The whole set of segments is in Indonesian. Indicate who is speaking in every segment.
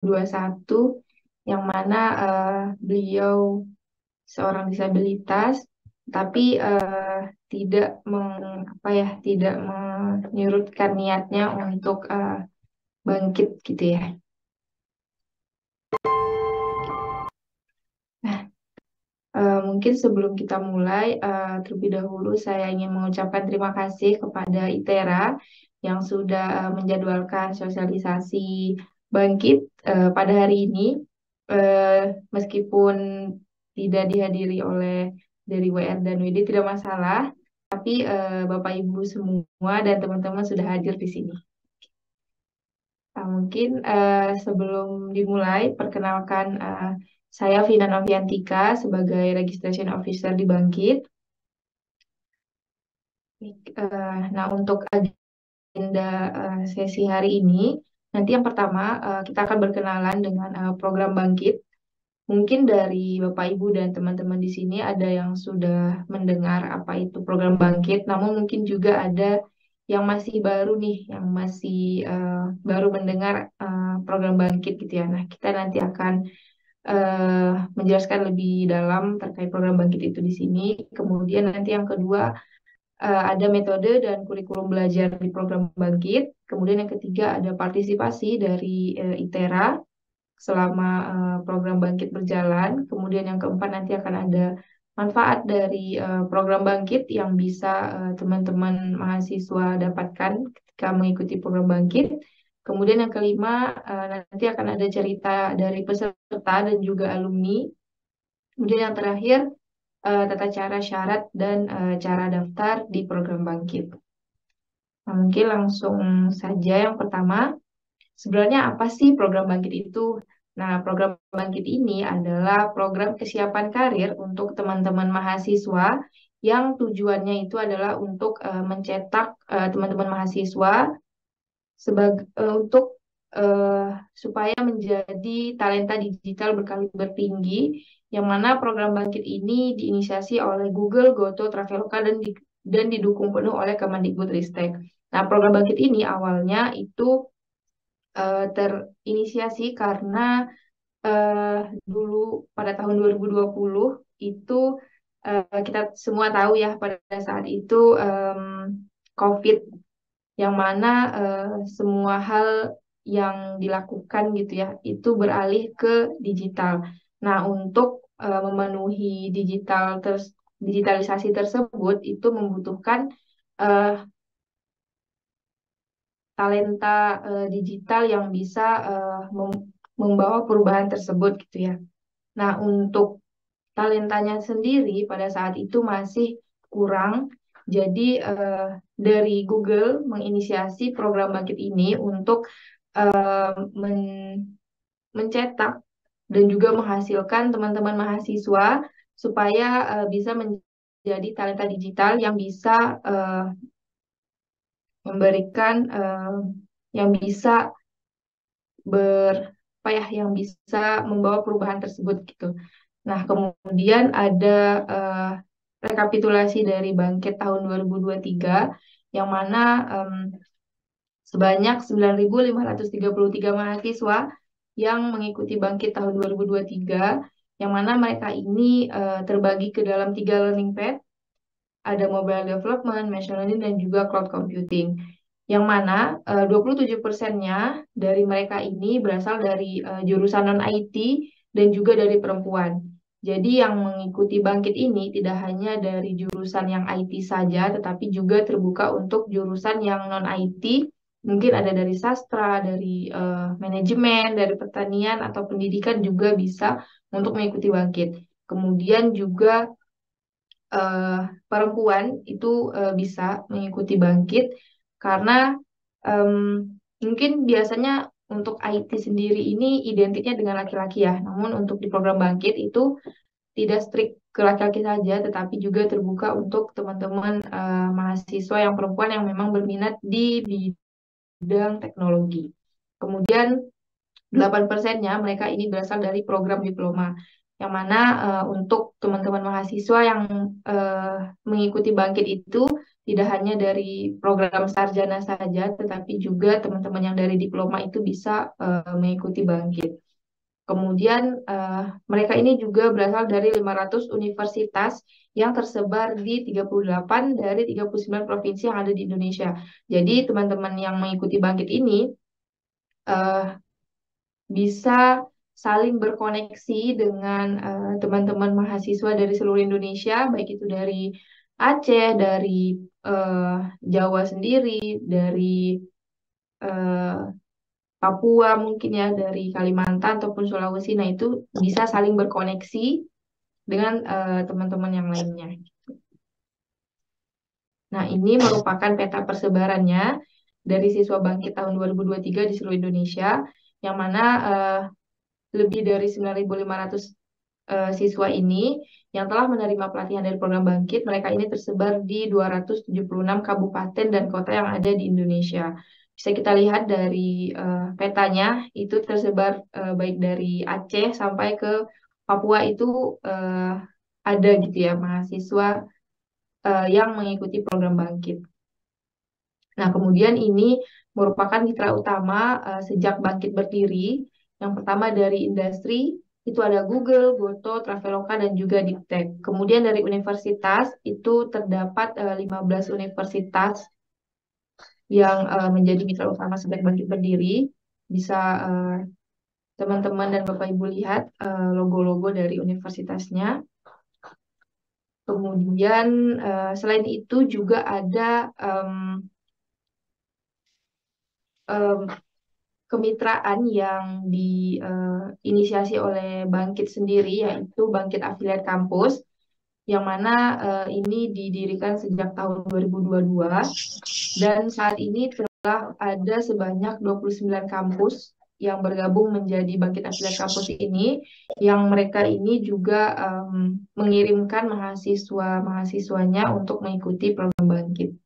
Speaker 1: 2021, yang mana beliau seorang disabilitas, tapi tidak tidak menyurutkan niatnya untuk bangkit gitu ya. Nah, mungkin sebelum kita mulai, terlebih dahulu saya ingin mengucapkan terima kasih kepada ITERA yang sudah menjadwalkan sosialisasi bangkit pada hari ini. Meskipun tidak dihadiri oleh dari WR dan WD tidak masalah, tapi Bapak Ibu semua dan teman-teman sudah hadir di sini. Nah, mungkin sebelum dimulai, perkenalkan saya Vina Noviantika sebagai Registration Officer di Bangkit. Nah, untuk agenda sesi hari ini, nanti yang pertama kita akan berkenalan dengan program Bangkit. Mungkin dari Bapak Ibu dan teman-teman di sini ada yang sudah mendengar apa itu program Bangkit, namun mungkin juga ada yang masih baru nih, yang masih baru mendengar program Bangkit gitu ya. Nah, kita nanti akan menjelaskan lebih dalam terkait program Bangkit itu di sini. Kemudian nanti yang kedua ada metode dan kurikulum belajar di program Bangkit. Kemudian yang ketiga ada partisipasi dari ITERA selama program Bangkit berjalan. Kemudian yang keempat nanti akan ada manfaat dari program Bangkit yang bisa teman-teman mahasiswa dapatkan ketika mengikuti program Bangkit. Kemudian yang kelima nanti akan ada cerita dari peserta dan juga alumni. Kemudian yang terakhir tata cara syarat dan cara daftar di program Bangkit. Nah, mungkin langsung saja yang pertama. Sebenarnya apa sih program Bangkit itu? Nah, program Bangkit ini adalah program kesiapan karir untuk teman-teman mahasiswa yang tujuannya itu adalah untuk mencetak teman-teman mahasiswa untuk eh, supaya menjadi talenta digital berkaliber tinggi, yang mana program Bangkit ini diinisiasi oleh Google, Goto, Traveloka dan didukung penuh oleh Kemendikbudristek. Nah, program Bangkit ini awalnya itu terinisiasi karena eh, dulu pada tahun 2020 itu kita semua tahu ya pada saat itu COVID, yang mana semua hal yang dilakukan gitu ya itu beralih ke digital. Nah, untuk memenuhi digitalisasi tersebut itu membutuhkan eh, talenta digital yang bisa membawa perubahan tersebut gitu ya. Nah, untuk talentanya sendiri pada saat itu masih kurang. Jadi dari Google menginisiasi program Bangkit ini untuk mencetak dan juga menghasilkan teman-teman mahasiswa supaya bisa menjadi talenta digital yang bisa eh, memberikan yang bisa yang bisa membawa perubahan tersebut gitu. Nah, kemudian ada eh, rekapitulasi dari Bangkit tahun 2023 yang mana sebanyak 9.533 mahasiswa yang mengikuti Bangkit tahun 2023, yang mana mereka ini terbagi ke dalam tiga learning path, ada mobile development, machine learning, dan juga cloud computing. Yang mana 27%-nya dari mereka ini berasal dari jurusan non-IT dan juga dari perempuan. Jadi yang mengikuti Bangkit ini tidak hanya dari jurusan yang IT saja, tetapi juga terbuka untuk jurusan yang non-IT. Mungkin ada dari sastra, dari manajemen, dari pertanian, atau pendidikan juga bisa untuk mengikuti Bangkit. Kemudian juga eh, perempuan itu bisa mengikuti Bangkit karena em, mungkin biasanya untuk IT sendiri ini identiknya dengan laki-laki ya. Namun untuk di program Bangkit itu tidak strict ke laki-laki saja, tetapi juga terbuka untuk teman-teman mahasiswa yang perempuan yang memang berminat di bidang teknologi. Kemudian 8%-nya mereka ini berasal dari program diploma, yang mana untuk teman-teman mahasiswa yang mengikuti Bangkit itu tidak hanya dari program sarjana saja, tetapi juga teman-teman yang dari diploma itu bisa mengikuti Bangkit. Kemudian mereka ini juga berasal dari 500 universitas yang tersebar di 38 dari 39 provinsi yang ada di Indonesia. Jadi teman-teman yang mengikuti Bangkit ini bisa saling berkoneksi dengan teman-teman mahasiswa dari seluruh Indonesia, baik itu dari Aceh, dari eh, Jawa sendiri, dari eh, Papua mungkin ya, dari Kalimantan ataupun Sulawesi. Nah, itu bisa saling berkoneksi dengan teman-teman yang lainnya. Nah, ini merupakan peta persebarannya dari siswa bangkit tahun 2023 di seluruh Indonesia, yang mana lebih dari 9.500 siswa ini yang telah menerima pelatihan dari program Bangkit. Mereka ini tersebar di 276 kabupaten dan kota yang ada di Indonesia. Bisa kita lihat dari petanya, itu tersebar baik dari Aceh sampai ke Papua itu ada gitu ya mahasiswa yang mengikuti program Bangkit. Nah, kemudian ini merupakan mitra utama sejak Bangkit berdiri. Yang pertama dari industri, itu ada Google, Goto, Traveloka, dan juga Diptek. Kemudian dari universitas, itu terdapat 15 universitas yang menjadi mitra utama sejak Bangkit berdiri. Bisa eh, teman-teman dan Bapak Ibu lihat logo-logo dari universitasnya. Kemudian selain itu juga ada em, kemitraan yang diinisiasi oleh Bangkit sendiri, yaitu Bangkit Afiliat Kampus, yang mana ini didirikan sejak tahun 2022, dan saat ini telah ada sebanyak 29 kampus yang bergabung menjadi Bangkit Afiliat Kampus ini, yang mereka ini juga mengirimkan mahasiswa-mahasiswanya untuk mengikuti program Bangkit.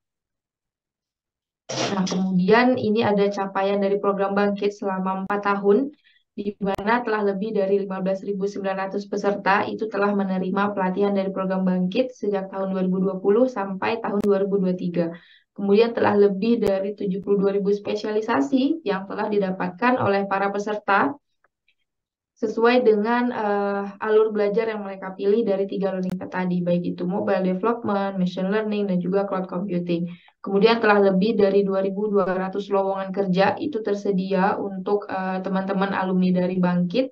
Speaker 1: Nah, kemudian ini ada capaian dari program Bangkit selama 4 tahun, di mana telah lebih dari 15.900 peserta itu telah menerima pelatihan dari program Bangkit sejak tahun 2020 sampai tahun 2023. Kemudian telah lebih dari 72.000 spesialisasi yang telah didapatkan oleh para peserta sesuai dengan alur belajar yang mereka pilih dari 3 learning path tadi, baik itu mobile development, machine learning, dan juga cloud computing. Kemudian telah lebih dari 2.200 lowongan kerja itu tersedia untuk teman-teman alumni dari Bangkit.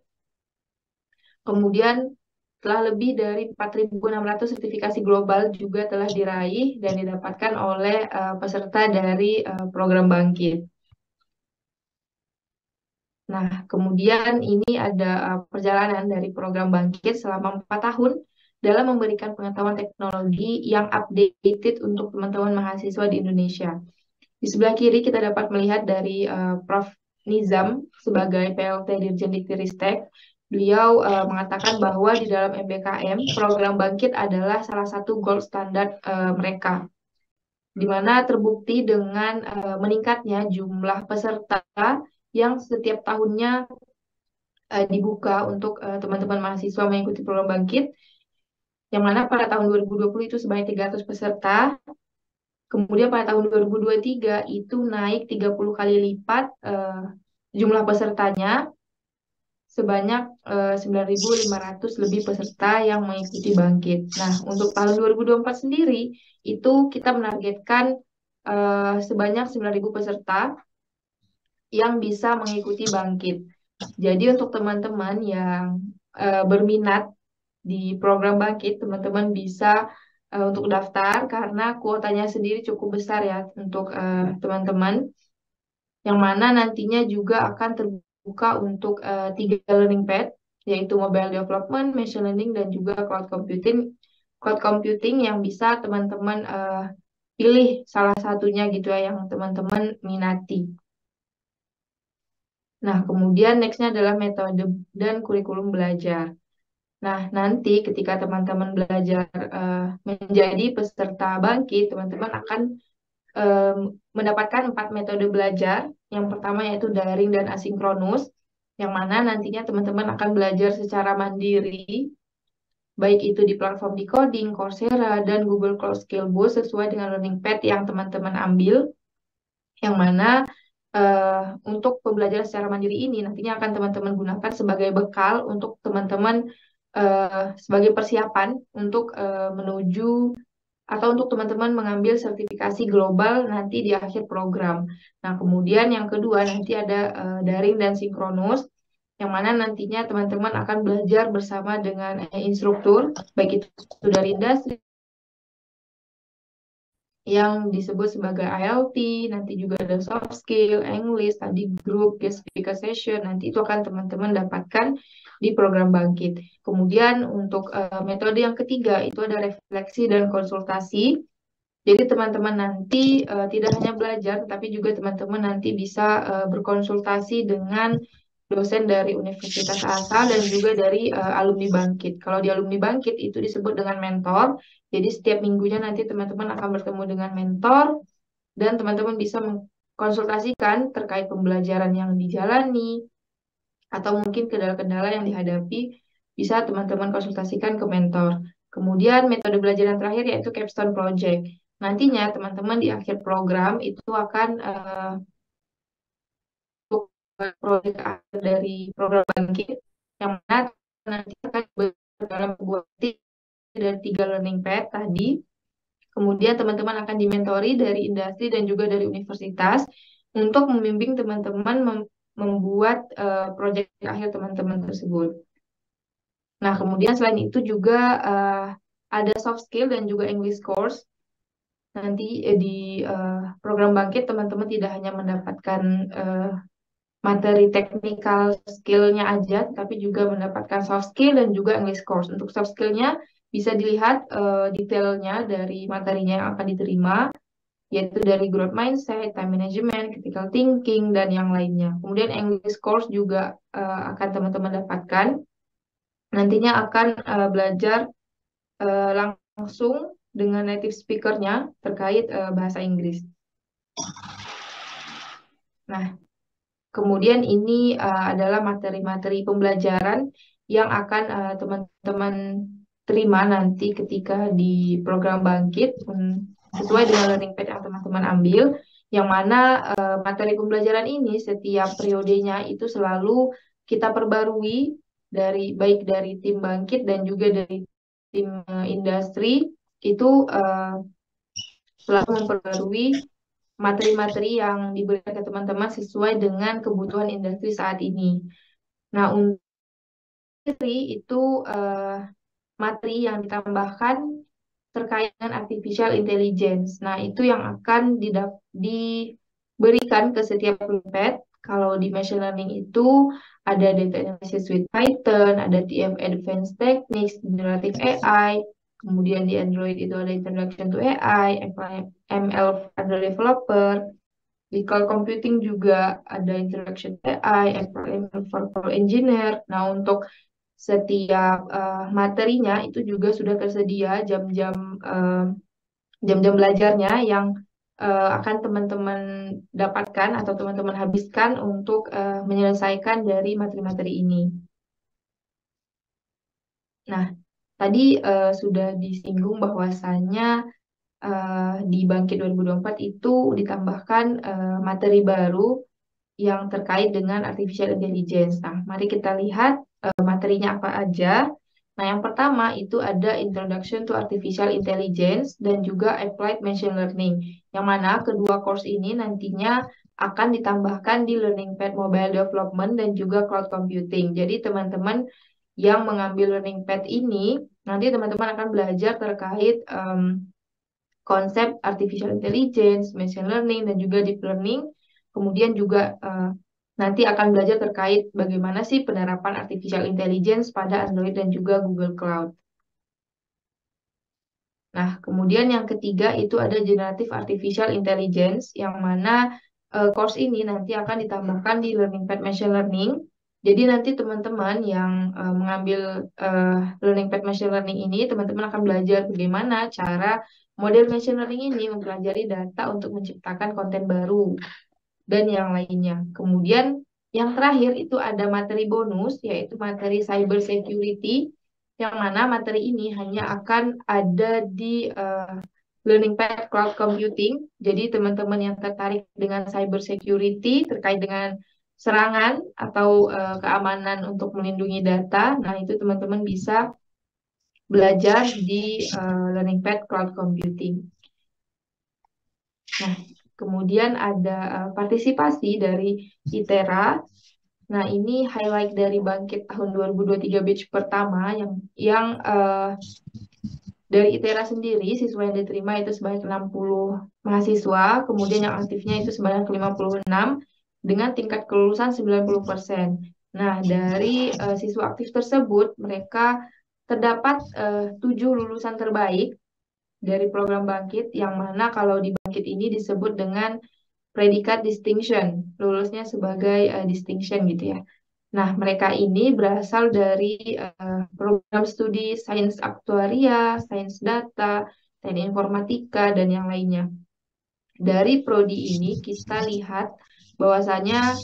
Speaker 1: Kemudian telah lebih dari 4.600 sertifikasi global juga telah diraih dan didapatkan oleh peserta dari program Bangkit. Nah, kemudian ini ada perjalanan dari program Bangkit selama 4 tahun dalam memberikan pengetahuan teknologi yang updated untuk teman-teman mahasiswa di Indonesia. Di sebelah kiri kita dapat melihat dari Prof. Nizam sebagai PLT Dirjen Diktiristek. Beliau mengatakan bahwa di dalam MBKM, program Bangkit adalah salah satu gold standard mereka, di mana terbukti dengan meningkatnya jumlah peserta yang setiap tahunnya dibuka untuk teman-teman mahasiswa mengikuti program Bangkit, yang mana pada tahun 2020 itu sebanyak 300 peserta. Kemudian pada tahun 2023 itu naik 30 kali lipat jumlah pesertanya, sebanyak 9.500 lebih peserta yang mengikuti Bangkit. Nah, untuk tahun 2024 sendiri itu kita menargetkan sebanyak 9.000 peserta yang bisa mengikuti Bangkit. Jadi untuk teman-teman yang berminat di program Bangkit, teman-teman bisa untuk daftar karena kuotanya sendiri cukup besar ya untuk teman-teman, yang mana nantinya juga akan terbuka untuk 3 learning path, yaitu mobile development, machine learning, dan juga cloud computing. Cloud computing yang bisa teman-teman pilih salah satunya gitu ya yang teman-teman minati. Nah, kemudian nextnya adalah metode dan kurikulum belajar. Nah, nanti ketika teman-teman belajar menjadi peserta Bangkit, teman-teman akan mendapatkan 4 metode belajar. Yang pertama yaitu daring dan asinkronus, yang mana nantinya teman-teman akan belajar secara mandiri, baik itu di platform Decoding, Coursera, dan Google Cloud Skillboost sesuai dengan learning path yang teman-teman ambil, yang mana untuk pembelajaran secara mandiri ini nantinya akan teman-teman gunakan sebagai bekal untuk teman-teman sebagai persiapan untuk menuju atau untuk teman-teman mengambil sertifikasi global nanti di akhir program. Nah, kemudian yang kedua nanti ada daring dan sinkronus, yang mana nantinya teman-teman akan belajar bersama dengan instruktur, baik itu dari industri yang disebut sebagai ILT, nanti juga ada soft skill, English, tadi grup, guest speaker session, nanti itu akan teman-teman dapatkan di program Bangkit. Kemudian untuk metode yang ketiga itu ada refleksi dan konsultasi. Jadi teman-teman nanti tidak hanya belajar, tapi juga teman-teman nanti bisa berkonsultasi dengan dosen dari universitas asal dan juga dari alumni Bangkit. Kalau di alumni Bangkit itu disebut dengan mentor. Jadi setiap minggunya nanti teman-teman akan bertemu dengan mentor dan teman-teman bisa mengkonsultasikan terkait pembelajaran yang dijalani atau mungkin kendala-kendala yang dihadapi bisa teman-teman konsultasikan ke mentor. Kemudian metode belajar yang terakhir yaitu capstone project. Nantinya teman-teman di akhir program itu akan proyek akhir dari program Bangkit yang mana nanti akan dalam sebuah tim dari 3 learning path tadi. Kemudian teman-teman akan dimentori dari industri dan juga dari universitas untuk membimbing teman-teman membuat proyek akhir teman-teman tersebut. Nah, kemudian selain itu juga ada soft skill dan juga English course. Nanti di program Bangkit teman-teman tidak hanya mendapatkan materi technical skill-nya aja, tapi juga mendapatkan soft skill dan juga English course. Untuk soft skill-nya bisa dilihat detailnya dari materinya yang akan diterima, yaitu dari growth mindset, time management, critical thinking, dan yang lainnya. Kemudian English course juga akan teman-teman dapatkan. Nantinya akan belajar langsung dengan native speaker-nya terkait bahasa Inggris. Nah, kemudian ini adalah materi-materi pembelajaran yang akan teman-teman terima nanti ketika di program Bangkit sesuai dengan learning path yang teman-teman ambil, yang mana materi pembelajaran ini setiap periodenya itu selalu kita perbarui dari baik dari tim Bangkit dan juga dari tim industri itu selalu memperbarui materi-materi yang diberikan ke teman-teman sesuai dengan kebutuhan industri saat ini. Nah, untuk materi itu materi yang ditambahkan terkait dengan artificial intelligence. Nah, itu yang akan diberikan ke setiap unit. Kalau di machine learning itu ada data analysis with Python, ada TF Advanced Techniques, Generative AI, kemudian di Android itu ada Introduction to AI, ML under Developer, di cloud computing juga ada Introduction to AI, ML for Engineer. Nah, untuk setiap materinya itu juga sudah tersedia jam-jam belajarnya yang akan teman-teman dapatkan atau teman-teman habiskan untuk menyelesaikan dari materi-materi ini. Nah, tadi sudah disinggung bahwasannya di Bangkit 2024 itu ditambahkan materi baru yang terkait dengan artificial intelligence. Nah, mari kita lihat materinya apa aja. Nah, yang pertama itu ada Introduction to Artificial Intelligence dan juga Applied Machine Learning, yang mana kedua course ini nantinya akan ditambahkan di Learning Path Mobile Development dan juga Cloud Computing. Jadi, teman-teman yang mengambil Learning Path ini, nanti teman-teman akan belajar terkait konsep Artificial Intelligence, Machine Learning, dan juga Deep Learning. Kemudian juga nanti akan belajar terkait bagaimana sih penerapan Artificial Intelligence pada Android dan juga Google Cloud. Nah, kemudian yang ketiga itu ada Generative Artificial Intelligence, yang mana course ini nanti akan ditambahkan di Learning Path Machine Learning. Jadi nanti teman-teman yang mengambil Learning Path Machine Learning ini, teman-teman akan belajar bagaimana cara model machine learning ini mempelajari data untuk menciptakan konten baru dan yang lainnya. Kemudian yang terakhir itu ada materi bonus, yaitu materi cyber security, yang mana materi ini hanya akan ada di Learning Path Cloud Computing. Jadi teman-teman yang tertarik dengan cyber security terkait dengan serangan atau keamanan untuk melindungi data, nah itu teman-teman bisa belajar di Learning Path Cloud Computing. Nah, kemudian ada partisipasi dari ITERA. Nah, ini highlight dari Bangkit tahun 2023 batch pertama yang dari ITERA sendiri siswa yang diterima itu sebanyak 60 mahasiswa, kemudian yang aktifnya itu sebanyak 56 dengan tingkat kelulusan 90%. Nah, dari siswa aktif tersebut mereka terdapat 7 lulusan terbaik dari program Bangkit, yang mana kalau di Bangkit ini disebut dengan predikat distinction, lulusnya sebagai distinction gitu ya. Nah, mereka ini berasal dari program studi sains aktuaria, sains data, teknik informatika, dan yang lainnya. Dari prodi ini kita lihat bahwasanya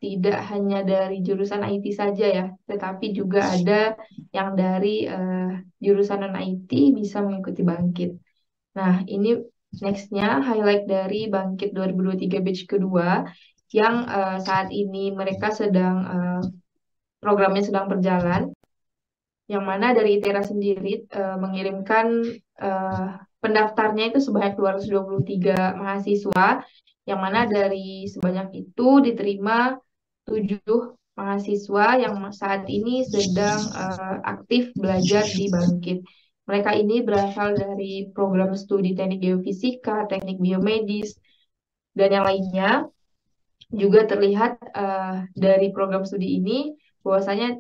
Speaker 1: tidak hanya dari jurusan IT saja ya, tetapi juga ada yang dari jurusan non-IT bisa mengikuti Bangkit. Nah, ini nextnya highlight dari Bangkit 2023 batch kedua yang saat ini mereka sedang programnya sedang berjalan, yang mana dari ITERA sendiri mengirimkan eh, pendaftarnya itu sebanyak 223 mahasiswa, yang mana dari sebanyak itu diterima 7 mahasiswa yang saat ini sedang aktif belajar di Bangkit. Mereka ini berasal dari program studi teknik geofisika, teknik biomedis, dan yang lainnya. Juga terlihat dari program studi ini bahwasanya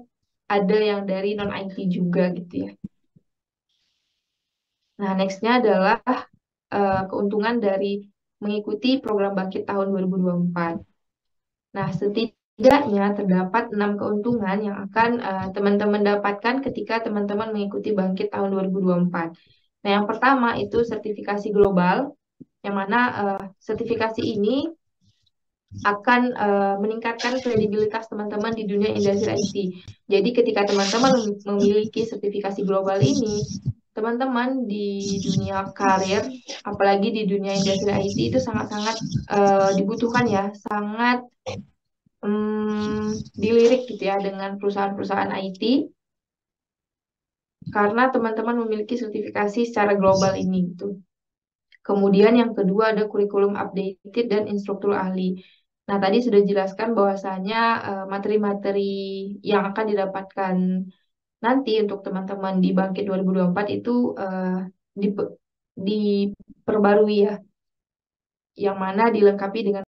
Speaker 1: ada yang dari non-IT juga gitu ya. Nah, nextnya adalah keuntungan dari mengikuti program Bangkit tahun 2024. Nah, setidaknya terdapat 6 keuntungan yang akan teman-teman dapatkan ketika teman-teman mengikuti Bangkit tahun 2024. Nah, yang pertama itu sertifikasi global, yang mana sertifikasi ini akan meningkatkan kredibilitas teman-teman di dunia industri IT. Jadi ketika teman-teman memiliki sertifikasi global ini, teman-teman di dunia karir, apalagi di dunia industri IT itu sangat-sangat dibutuhkan ya, sangat dilirik gitu ya dengan perusahaan-perusahaan IT, karena teman-teman memiliki sertifikasi secara global ini gitu. Kemudian yang kedua ada kurikulum updated dan instruktur ahli. Nah, tadi sudah dijelaskan bahwasanya materi-materi yang akan didapatkan nanti untuk teman-teman di Bangkit 2024 itu diperbarui ya, yang mana dilengkapi dengan